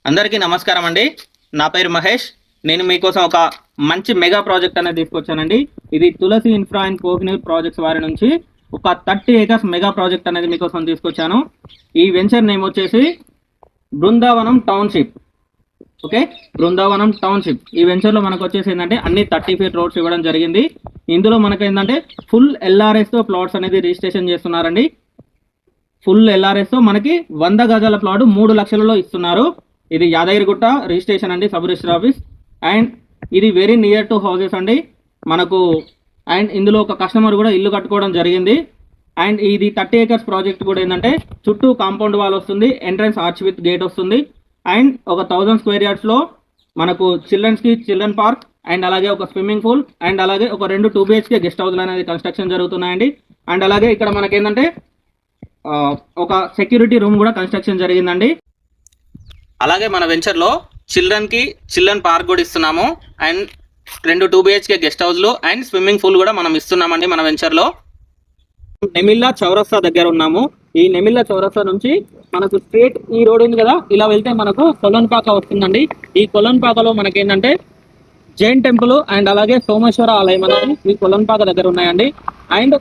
అందరికీ నమస్కారం అండి. నా పేరు మహేష్. నేను మీకోసం ఒక మంచి మెగా ప్రాజెక్ట్ అనేది తీసుకొచ్చానండి. ఇది తులసి ఇన్ఫ్రా అండ్ కోహినూర్ ప్రాజెక్ట్స్ వారి నుంచి ఒక 30 ఏకర్స్ మెగా ప్రాజెక్ట్ అనేది మీకోసం తీసుకొచ్చాను. ఈ వెంచర్ నేమ్ వచ్చేసి Brindavanam township. Okay, Brindavanam township. ఈ వెంచర్లో మనకు వచ్చేసి ఏంటంటే అన్ని 30 ఫీట్ రోడ్స్ ఇవ్వడం జరిగింది. ఇందులో మనకు ఏంటంటే ఫుల్ ఎల్ఆర్ఎస్తో ప్లాట్స్ అనేది రిజిస్ట్రేషన్ చేస్తున్నారండి. ఫుల్ ఎల్ఆర్ఎస్తో మనకి 100 గజాల ప్లాట్ 3 లక్షలలో ఇస్తున్నారు. ఇది యాదగిరిగుట్ట రిజిస్ట్రేషన్ అండి, సబ్ రిజిస్టర్ ఆఫీస్. అండ్ ఇది వెరీ నియర్ టు హౌసెస్ అండి మనకు. అండ్ ఇందులో ఒక కస్టమర్ కూడా ఇల్లు కట్టుకోవడం జరిగింది. అండ్ ఇది 30 ఏకర్స్ ప్రాజెక్ట్ కూడా ఏంటంటే చుట్టూ కాంపౌండ్ వాల్ వస్తుంది, ఎంట్రన్స్ ఆర్చ్ విత్ గేట్ వస్తుంది. అండ్ ఒక 1000 స్క్వేర్ యార్డ్స్లో మనకు చిల్డ్రన్ పార్క్ అండ్ అలాగే ఒక స్విమ్మింగ్ పూల్ అండ్ అలాగే ఒక 2 2 BHK గెస్ట్ హౌస్లు అనేది కన్స్ట్రక్షన్ జరుగుతున్నాయండి. అండ్ అలాగే ఇక్కడ మనకేంటంటే ఒక సెక్యూరిటీ రూమ్ కూడా కన్స్ట్రక్షన్ జరిగిందండి. అలాగే మన వెంచర్లో చిల్డ్రన్ పార్క్ కూడా ఇస్తున్నాము. అండ్ 2 2 BHK గెస్ట్ హౌస్లు అండ్ స్విమ్మింగ్ పూల్ కూడా మనం ఇస్తున్నామండి మన వెంచర్లో. నెమిల్లా చౌరస్తా దగ్గర ఉన్నాము. ఈ నెమిల్లా చౌరస్తా నుంచి మనకు స్ట్రేట్ ఈ రోడ్ ఉంది కదా, ఇలా వెళ్తే మనకు కొలన్పాక వస్తుందండి. ఈ కొలన్పాకలో మనకేంటంటే జైన్ టెంపుల్ అండ్ అలాగే సోమేశ్వర ఆలయం అనేది ఈ కొలన్పాక దగ్గర ఉన్నాయండి. అండ్